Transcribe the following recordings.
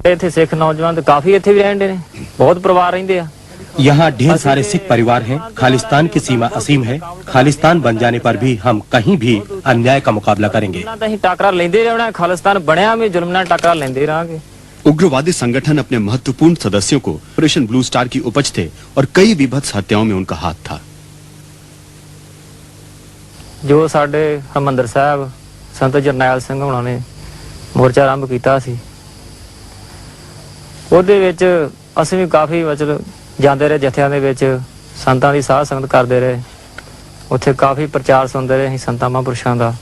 इत्थे सिख नौजवान काफी इत्थे भी रहंदे ने, बहुत परिवार रहंदे आ। यहाँ ढेर सारे सिख परिवार हैं। खालिस्तान की सीमा असीम है। खालिस्तान बन जाने पर भी हम कहीं भी अन्याय का मुकाबला करेंगे। टाकरा लेंदे रहना, खालिस्तान बनया में जुल्म नाल टाकरा लेंदे रहांगे। उग्रवादी संगठन अपने महत्वपूर्ण सदस्यों को ऑपरेशन ब्लू स्टार की उपज थे और कई विभत्स हत्याओं में उनका हाथ था। जो साडे हरमंदर साहब संत जरनैल सिंह होना ने मोर्चा आरंभ कीता सी, ਉਹਦੇ ਵਿੱਚ ਅਸੀਂ ਵੀ ਕਾਫੀ मतलब ਜਾਂਦੇ ਰਹੇ ਜਥਿਆਂ ਦੇ ਵਿੱਚ, ਸੰਤਾਂ ਦੀ ਸਾਧ ਸੰਗਤ ਕਰਦੇ ਰਹੇ, ਉੱਥੇ ਕਾਫੀ ਪ੍ਰਚਾਰ ਸੁਣਦੇ ਰਹੇ ਅਸੀਂ ਸੰਤਾਂ ਮਹਾਂਪੁਰਸ਼ਾਂ ਦਾ।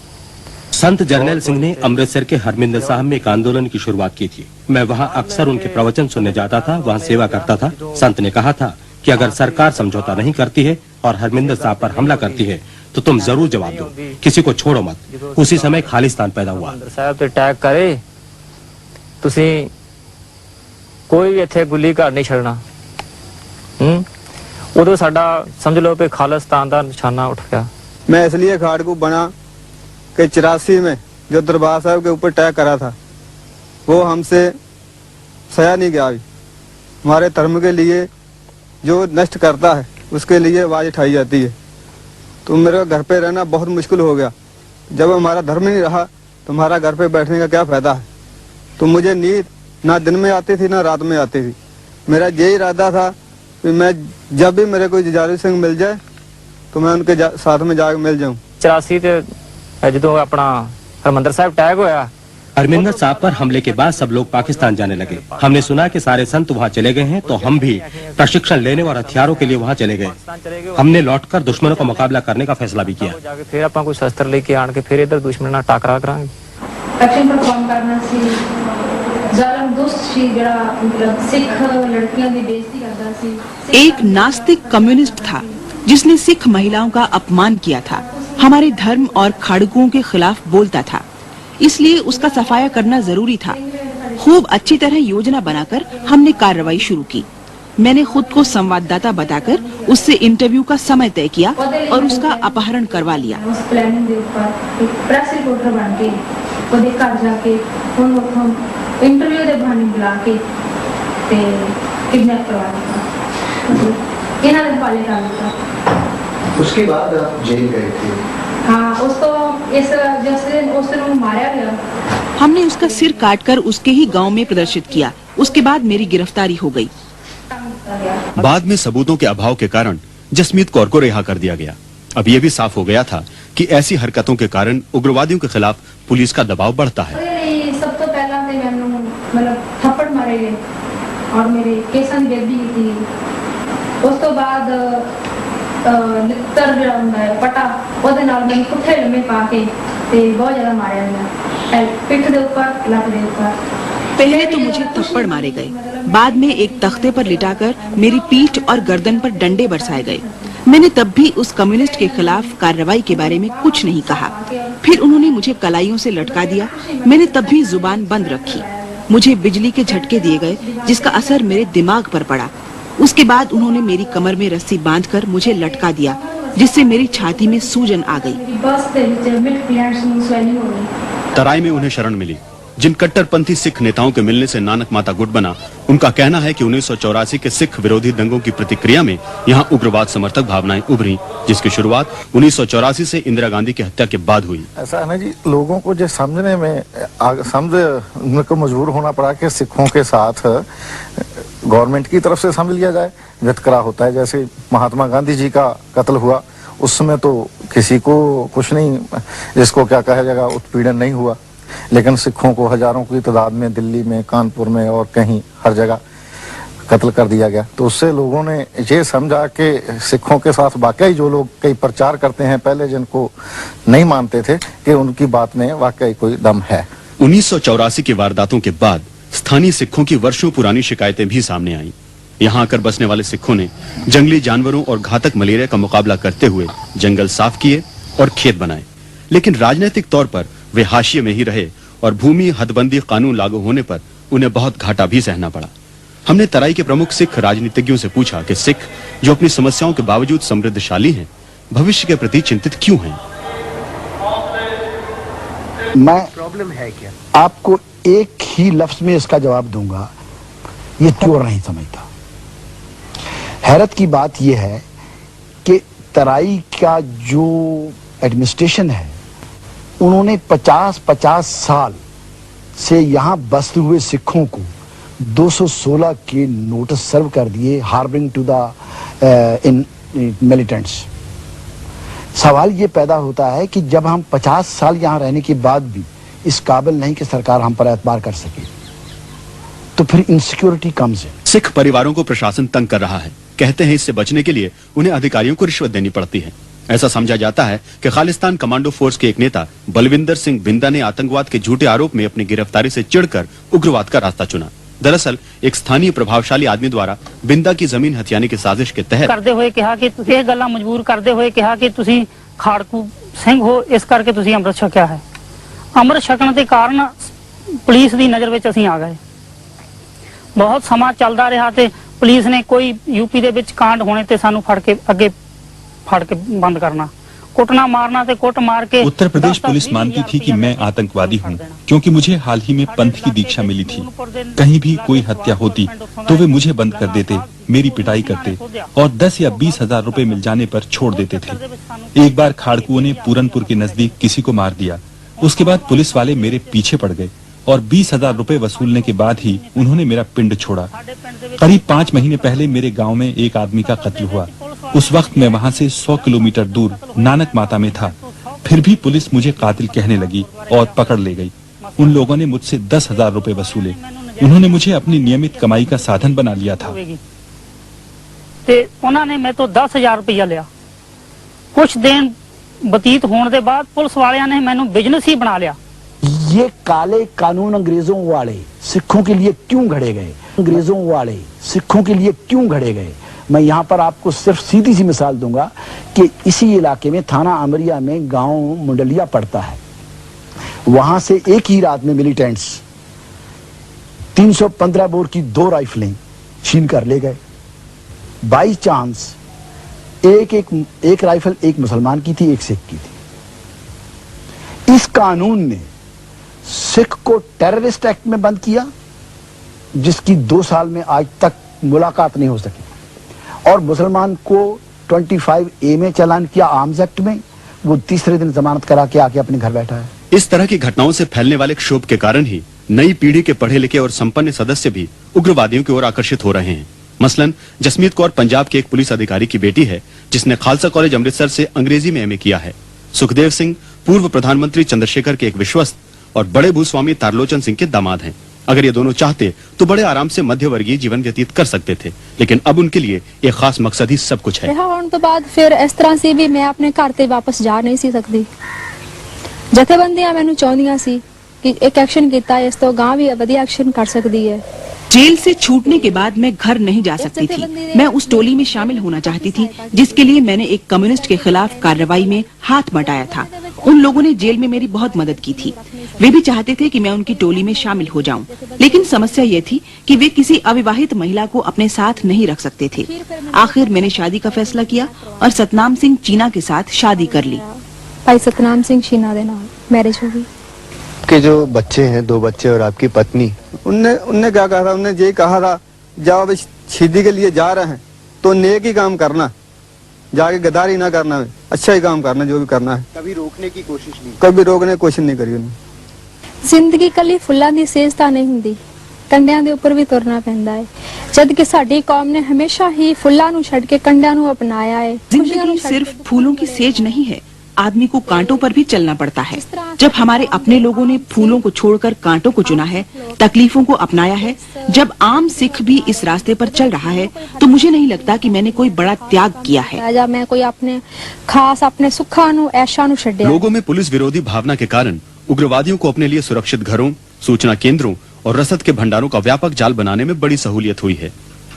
संत जरनैल सिंह ने अमृतसर के हरमिंदर साहब में एक आंदोलन की शुरुआत की थी। मैं वहाँ अक्सर उनके प्रवचन सुनने जाता था, वहाँ सेवा करता था। संत ने कहा था कि अगर सरकार समझौता नहीं करती है और हरमिंदर साहब पर हमला करती है तो तुम जरूर जवाब दो, किसी को छोड़ो मत। उसी समय खालिस्तान पैदा हुआ। साहब पे अटैक करे तुसी कोई भी इत्थे गुल्ली घर नहीं छड़ना। उदो साडा समझ लो कि खालिस्तान का निशाना उठ गया। मैं इसलिए खाड़कू बना कि 84 में जो दरबार साहब के ऊपर अटैक करा था वो हमसे सहा नहीं गया। हमारे धर्म के लिए जो नष्ट करता है उसके लिए आवाज उठाई जाती है। तो मेरे घर पे रहना बहुत मुश्किल हो गया। जब हमारा धर्म नहीं रहा तो हमारा घर पे बैठने का क्या फायदा है। तो मुझे नींद ना दिन में आती थी ना रात में आती थी। मेरा यही इरादा था कि मैं जब भी मेरे कोई जुझारू सिंह मिल जाए तो मैं उनके साथ में जाकर मिल जाऊं। 84 जो अपना हरमंदर साहब अटैक होया, हरमिंदर साहब पर हमले के बाद सब लोग पाकिस्तान जाने लगे। हमने सुना कि सारे संत वहाँ चले गए हैं, तो हम भी प्रशिक्षण लेने और हथियारों के लिए वहाँ चले गए। हमने लौटकर दुश्मनों का मुकाबला करने का फैसला भी किया। फिर अपन कोई शस्त्र लेके आन के फिर इधर दुश्मन नाल टाकरा करांगे। एक्शन परफॉर्म करना सी, जालम दुष्ट सी जड़ा मतलब सिख लड़कियां दी बेइज्जती करदा सी। एक नास्तिक कम्युनिस्ट था जिसने सिख महिलाओं का अपमान किया था, हमारे धर्म और खाड़कुओं के खिलाफ बोलता था, इसलिए उसका सफाया करना जरूरी था। खूब अच्छी तरह योजना बनाकर हमने कार्रवाई शुरू की। मैंने खुद को संवाददाता बताकर उससे इंटरव्यू का समय तय किया और उसका अपहरण करवा लिया। उस प्लानिंग के ऊपर एक प्रेस रिपोर्टर बन के ओदे घर जाके हम इंटरव्यू दे बहाने बुला के ते किडनैप करवा लिया। इन्हां दे हवाले कर दिया। उसके बाद आप जेल गए थे? हाँ, उसको उस दिन मारा गया। हमने उसका सिर काटकर उसके ही गांव में प्रदर्शित किया। उसके बाद मेरी गिरफ्तारी हो गई। बाद में सबूतों के अभाव के कारण जसमीत कौर को रिहा कर दिया गया। अब यह भी साफ हो गया था कि ऐसी हरकतों के कारण उग्रवादियों के खिलाफ पुलिस का दबाव बढ़ता है। सब तो पहला ते मैनू मतलब थप्पड़ मारे गए और मेरे केसां दी बेइज्जती की। उस तो बाद तर जड़ा हुंदा है पटा ओदे नाल मैनू पुट्ठे लम्मे पा के ते बहुत ज्यादा मारिया गया, पिठ दे ऊपर, लक दे ऊपर। पहले तो मुझे थप्पड़ मारे गए, बाद में एक तख्ते पर लिटाकर मेरी पीठ और गर्दन पर डंडे बरसाए गए। मैंने तब भी उस कम्युनिस्ट के खिलाफ कार्रवाई के बारे में कुछ नहीं कहा। फिर उन्होंने मुझे कलाइयों से लटका दिया। मैंने तब भी जुबान बंद रखी। मुझे बिजली के झटके दिए गए जिसका असर मेरे दिमाग पर पड़ा। उसके बाद उन्होंने मेरी कमर में रस्सी बांधकर मुझे लटका दिया, जिससे मेरी छाती में सूजन आ गई। तराई में उन्हें शरण मिली। जिन कट्टरपंथी सिख नेताओं के मिलने से नानक माता गुट बना, उनका कहना है कि 1984 के सिख विरोधी दंगों की प्रतिक्रिया में यहाँ उग्रवाद समर्थक भावनाएं उभरी, जिसकी शुरुआत 1984 से इंदिरा गांधी की हत्या के बाद हुई। ऐसा है ना जी, लोगों को जो समझने में समझने को मजबूर होना पड़ा कि सिखों के साथ गवर्नमेंट की तरफ से समझ लिया जाए, वितकरा होता है। जैसे महात्मा गांधी जी का कत्ल हुआ, उस समय तो किसी को कुछ नहीं, जिसको क्या कहा जाएगा, उत्पीड़न नहीं हुआ, लेकिन सिखों को हजारों की तादाद में दिल्ली में, कानपुर में और कहीं हर जगह कत्ल कर दिया गया। तो उससे लोगों ने ये समझा कि सिखों के साथ वाकई जो लोग कई प्रचार करते हैं, पहले जिनको नहीं मानते थे, कि उनकी बात में वाकई कोई दम है। 1984 की वारदातों के बाद स्थानीय सिखों की वर्षों पुरानी शिकायतें भी सामने आईं। यहाँ आकर बसने वाले सिखों ने जंगली जानवरों और घातक मलेरिया का मुकाबला करते हुए जंगल साफ किए और खेत बनाए, लेकिन राजनीतिक तौर पर वे हाशिए में ही रहे और भूमि हदबंदी कानून लागू होने पर उन्हें बहुत घाटा भी सहना पड़ा। हमने तराई के प्रमुख सिख राजनीतिज्ञों से पूछा कि सिख, जो अपनी समस्याओं के बावजूद समृद्धशाली हैं, भविष्य के प्रति चिंतित क्यों हैं। प्रॉब्लम है क्या? आपको एक ही लफ्ज में इसका जवाब दूंगा, ये चोर नहीं समझता। हैरत की बात यह है कि तराई का जो एडमिनिस्ट्रेशन है, उन्होंने 50-50 साल से यहाँ बसते हुए सिखों को 216 के नोटिस सर्व कर दिए, हार्बरिंग टू द मिलिटेंट्स। सवाल ये पैदा होता है कि जब हम 50 साल यहाँ रहने के बाद भी इस काबिल नहीं कि सरकार हम पर एतबार कर सके, तो फिर इनसिक्योरिटी कम्स है। सिख परिवारों को प्रशासन तंग कर रहा है। कहते हैं इससे बचने के लिए उन्हें अधिकारियों को रिश्वत देनी पड़ती है। ऐसा समझा जाता है कि खालिस्तान कमांडो फोर्स के एक नेता बलविंदर सिंह बिंदा ने आतंकवाद के झूठे आरोप में अपनी गिरफ्तारी से चिढ़कर उग्रवाद का रास्ता चुना। दरअसल एक स्थानीय प्रभावशाली आदमी द्वारा बिंदा की जमीन हथियाने की साजिश के तहत करते हुए कहा कि ਇਹ ਗੱਲਾਂ ਮਜਬੂਰ ਕਰਦੇ ਹੋਏ ਕਿਹਾ ਕਿ ਤੁਸੀਂ ਖਾੜਕੂ ਸਿੰਘ ਹੋ, ਇਸ ਕਰਕੇ ਤੁਸੀਂ ਅੰਮ੍ਰਿਤ ਛਕਿਆ ਹੈ। ਅੰਮ੍ਰਿਤ ਛਕਣ ਦੇ ਕਾਰਨ ਪੁਲਿਸ ਦੀ ਨਜ਼ਰ ਵਿੱਚ ਅਸੀਂ ਆ ਗਏ। ਬਹੁਤ ਸਮਾਂ ਚੱਲਦਾ ਰਿਹਾ ਤੇ ਪੁਲਿਸ ਨੇ ਕੋਈ यूपी ਦੇ ਵਿੱਚ ਕਾਂਡ ਹੋਣੇ ਤੇ ਸਾਨੂੰ ਫੜ ਕੇ ਅੱਗੇ ਫੜ ਕੇ ਬੰਦ ਕਰਨਾ, कुटना मारना ते कुट मार के। उत्तर प्रदेश पुलिस मानती थी कि मैं आतंकवादी हूं, क्योंकि मुझे हाल ही में पंथ की दीक्षा मिली थी। कहीं भी कोई हत्या होती तो वे मुझे बंद कर देते, मेरी पिटाई करते और 10 या 20 हजार रुपए मिल जाने पर छोड़ देते थे। एक बार खाड़कुओं ने पूरनपुर के नजदीक किसी को मार दिया। उसके बाद पुलिस वाले मेरे पीछे पड़ गए और 20,000 रुपए वसूलने के बाद ही उन्होंने मेरा पिंड छोड़ा। करीब 5 महीने पहले मेरे गाँव में एक आदमी का कत्ल हुआ। उस वक्त मैं वहाँ से 100 किलोमीटर दूर नानक माता में था। फिर भी पुलिस मुझे कातिल कहने लगी और पकड़ ले गई। उन लोगों ने मुझसे 10,000 रुपए वसूले। उन्होंने मुझे अपनी नियमित कमाई का साधन बना लिया था। उन्होंने मैं तो 10,000 रुपया लिया। कुछ दिन बतीत होने के बाद पुलिस वालियां ने मैंने बिजनेस ही बना लिया। ये काले कानून अंग्रेजों वाले सिखों के लिए क्यों घड़े गए? अंग्रेजों वाले सिखों के लिए क्यों घड़े गए? मैं यहाँ पर आपको सिर्फ सीधी सी मिसाल दूंगा कि इसी इलाके में थाना अमरिया में गांव मुंडलिया पड़ता है। वहां से एक ही रात में मिलिटेंट्स 315 बोर की 2 राइफलें छीन कर ले गए। बाई चांस एक राइफल एक मुसलमान की थी, एक सिख की थी। इस कानून ने सिख को टेररिस्ट एक्ट में बंद किया, जिसकी 2 साल में आज तक मुलाकात नहीं हो सकी, और मुसलमान को 25A में चालान किया आर्म्स एक्ट में। वो तीसरे दिन जमानत करा के आके अपने घर बैठा है। इस तरह की घटनाओं से फैलने वाले क्षोभ के कारण ही नई पीढ़ी के पढ़े लिखे और संपन्न सदस्य भी उग्रवादियों की ओर आकर्षित हो रहे हैं। मसलन जसमीत कौर पंजाब के एक पुलिस अधिकारी की बेटी है, जिसने खालसा कॉलेज अमृतसर से अंग्रेजी में MA किया है। सुखदेव सिंह पूर्व प्रधानमंत्री चंद्रशेखर के एक विश्वस्त और बड़े भूस्वामी तारलोचन सिंह के दामाद हैं। अगर ये दोनों चाहते तो बड़े आराम से मध्यवर्गीय जीवन व्यतीत कर सकते थे, लेकिन अब उनके लिए एक खास मकसद ही सब कुछ है। ਰਿਹਾ ਹੋਣ ਤੋਂ ਬਾਅਦ ਫਿਰ ਇਸ ਤਰ੍ਹਾਂ ਸੀ ਵੀ ਮੈਂ ਆਪਣੇ ਘਰ ਤੇ ਵਾਪਸ ਜਾ ਨਹੀਂ ਸੀ ਸਕਦੀ। ਜਥੇਬੰਦੀਆਂ ਮੈਨੂੰ ਚਾਹੁੰਦੀਆਂ ਸੀ ਕਿ ਇੱਕ ਐਕਸ਼ਨ ਕੀਤਾ, ਇਸ ਤੋਂ ਗਾਂ ਵੀ ਵਧੀਆ ਐਕਸ਼ਨ ਕਰ ਸਕਦੀ ਹੈ। जेल से छूटने के बाद मैं घर नहीं जा सकती थी। मैं उस टोली में शामिल होना चाहती थी जिसके लिए मैंने एक कम्युनिस्ट के खिलाफ कार्रवाई में हाथ बटाया था। उन लोगों ने जेल में मेरी बहुत मदद की थी। वे भी चाहते थे कि मैं उनकी टोली में शामिल हो जाऊं, लेकिन समस्या ये थी कि वे किसी अविवाहित महिला को अपने साथ नहीं रख सकते थे। आखिर मैंने शादी का फैसला किया और सतनाम सिंह चीना के साथ शादी कर ली। भाई सतनाम सिंह चीना के नाम मैरिज हो गई। के जो बच्चे हैं, 2 बच्चे और आपकी पत्नी, उनने क्या कहा था? उनने यही कहा था, जब अब शहीदी के लिए जा रहे हैं तो नेक ही काम करना, जाके गद्दारी ना करना, अच्छा ही काम करना, जो भी करना है। कभी रोकने की कोशिश नहीं? कभी रोकने की कोशिश नहीं करी उन्होंने। जिंदगी कली फुल्लां दी सेज तां नहीं हुंदी, कंडियां दे ऊपर भी तुरना पैंदा है। जद कि साडी कौम ने हमेशा ही फुल्लां नूं छड्ड के कंडियां नूं अपनाया है। जिंदगी सिर्फ फूलों की सेज नहीं है, आदमी को कांटों पर भी चलना पड़ता है। जब हमारे अपने लोगों ने फूलों को छोड़कर कांटों को चुना है, तकलीफों को अपनाया है, जब आम सिख भी इस रास्ते पर चल रहा है, तो मुझे नहीं लगता कि मैंने कोई बड़ा त्याग किया है। जब मैं कोई अपने खास अपने सुखा नूं ऐशा नूं छड्डिया। लोगों में पुलिस विरोधी भावना के कारण उग्रवादियों को अपने लिए सुरक्षित घरों, सूचना केंद्रों और रसद के भंडारों का व्यापक जाल बनाने में बड़ी सहूलियत हुई है।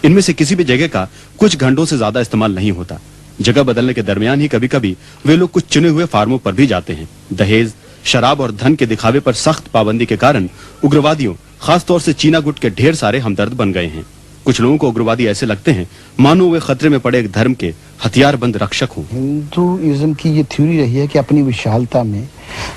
इनमें से किसी भी जगह का कुछ घंटों से ज्यादा इस्तेमाल नहीं होता। जगह बदलने के दरमियान ही कभी कभी वे लोग कुछ चुने हुए फार्मों पर भी जाते हैं। दहेज, शराब और धन के दिखावे पर सख्त पाबंदी के कारण उग्रवादियों, खासतौर से चीना गुट के ढेर सारे हमदर्द बन गए हैं। कुछ लोगों को उग्रवादी ऐसे लगते हैं मानो वे खतरे में पड़े एक धर्म के हथियारबंद रक्षक हों। हिंदुइज्म की ये थ्योरी रही है कि अपनी विशालता में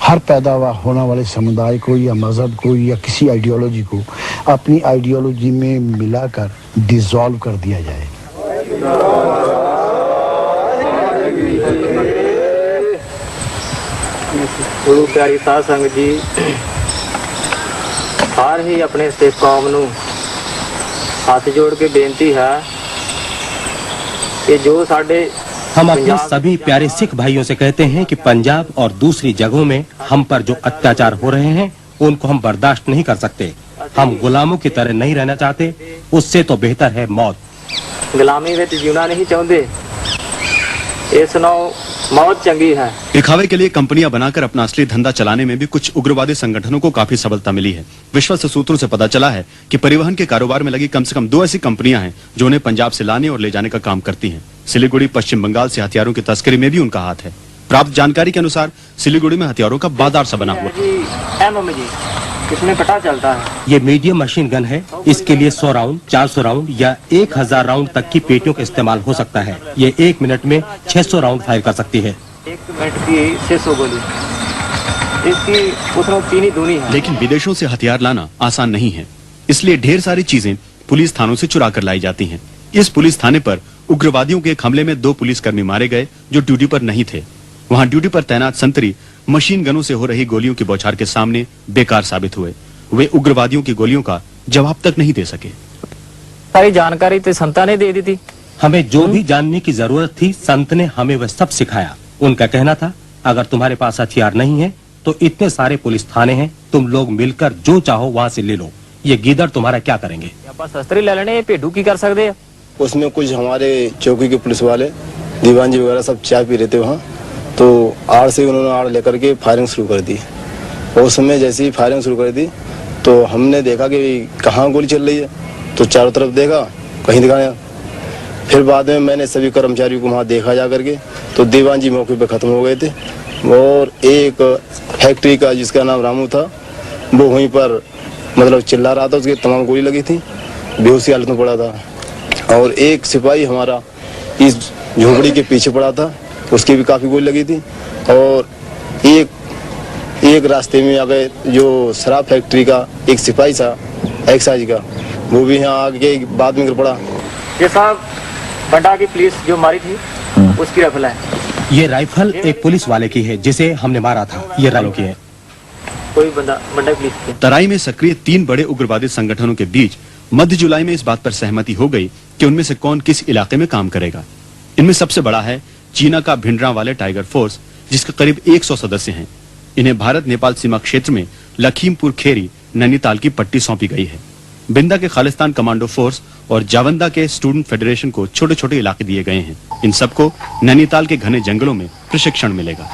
हर पैदावार होने वाले समुदाय को या मजहब को या किसी आइडियोलॉजी को अपनी आइडियोलॉजी में मिलाकर डिसॉल्व कर दिया जाए। गुरु प्यारी साध संगत जी हर ही अपने सिख कौम नूं हाथ जोड़ के बेनती है कि जो साडे हम अपने सभी प्यारे सिख भाइयों से कहते हैं कि पंजाब और दूसरी जगहों में हम पर जो अत्याचार हो रहे हैं उनको हम बर्दाश्त नहीं कर सकते। हम गुलामों की तरह नहीं रहना चाहते, उससे तो बेहतर है मौत। गुलामी में जीना नहीं चाहते, इस नौ मौत चंगी है। दिखावे के लिए कंपनियां बनाकर अपना असली धंधा चलाने में भी कुछ उग्रवादी संगठनों को काफी सफलता मिली है। विश्वस्त सूत्रों से पता चला है कि परिवहन के कारोबार में लगी कम से कम 2 ऐसी कंपनियां हैं जो उन्हें पंजाब से लाने और ले जाने का काम करती हैं। सिलीगुड़ी पश्चिम बंगाल से हथियारों की तस्करी में भी उनका हाथ है। प्राप्त जानकारी के अनुसार सिलीगुड़ी में हथियारों का बाजार सा बना हुआ। इसमें पता चलता है ये मीडियम मशीन गन है। इसके लिए 100 राउंड, 400 राउंड या 1000 राउंड तक की पेटियों का इस्तेमाल हो सकता है। ये 1 मिनट में 600 राउंड फायर कर सकती है। 1 मिनट की 600 गोली, इसकी उतनी चीनी दूनी है। लेकिन विदेशों से हथियार लाना आसान नहीं है, इसलिए ढेर सारी चीजें पुलिस थानों से चुरा कर लाई जाती हैं। इस पुलिस थाने पर उग्रवादियों के एक हमले में 2 पुलिसकर्मी मारे गए जो ड्यूटी पर नहीं थे। वहां ड्यूटी पर तैनात संतरी मशीन गनों से हो रही गोलियों की बौछार के सामने बेकार साबित हुए। वे उग्रवादियों की गोलियों का जवाब तक नहीं दे सके। सारी जानकारी तो संता ने दे दी थी। हमें जो भी जानने की जरूरत थी संत ने हमें वह सब सिखाया। उनका कहना था अगर तुम्हारे पास हथियार नहीं है तो इतने सारे पुलिस थाने हैं, तुम लोग मिलकर जो चाहो वहाँ से ले लो। ये गीदड़ तुम्हारा क्या करेंगे? शस्त्री ले लेने, भेडू की कर सकते हैं। उसमें कुछ हमारे चौकी के पुलिस वाले दीवान जी वगैरह सब चाय पी रहे थे वहाँ, तो आड़ से उन्होंने आड़ लेकर के फायरिंग शुरू कर दी। और उस समय जैसे ही फायरिंग शुरू कर दी तो हमने देखा कि कहाँ गोली चल रही है, तो चारों तरफ देखा, कहीं दिखाया। फिर बाद में मैंने सभी कर्मचारियों को वहाँ देखा जा करके, तो दीवान जी मौके पर खत्म हो गए थे। और एक फैक्ट्री का जिसका नाम रामू था वो वहीं पर मतलब चिल्ला रहा था, उसकी तमाम गोली लगी थी, बेहोशी हालत में पड़ा था। और एक सिपाही हमारा इस झोपड़ी के पीछे पड़ा था, उसकी भी काफी गोली लगी थी। और एक रास्ते में आ गए जो शराब फैक्ट्री का एक सिपाही था एक्साइज का, वो भी यहाँ आगे बाद में गिर पड़ा। ये साहब बंडा की पुलिस जो मारी थी उसकी राइफल है। ये राइफल एक पुलिस वाले की है जिसे हमने मारा था। ये रालों की है। कोई बंदा बंडा पुलिस की। तराई में सक्रिय 3 बड़े उग्रवादी संगठनों के बीच मध्य जुलाई में इस बात पर सहमति हो गई कि उनमें से कौन किस इलाके में काम करेगा। इनमें सबसे बड़ा है चीना का भिंडरांवाले टाइगर फोर्स, जिसके करीब 100 सदस्य हैं। इन्हें भारत नेपाल सीमा क्षेत्र में लखीमपुर खेरी नैनीताल की पट्टी सौंपी गई है। बिंदा के खालिस्तान कमांडो फोर्स और जावंदा के स्टूडेंट फेडरेशन को छोटे छोटे इलाके दिए गए हैं। इन सबको नैनीताल के घने जंगलों में प्रशिक्षण मिलेगा।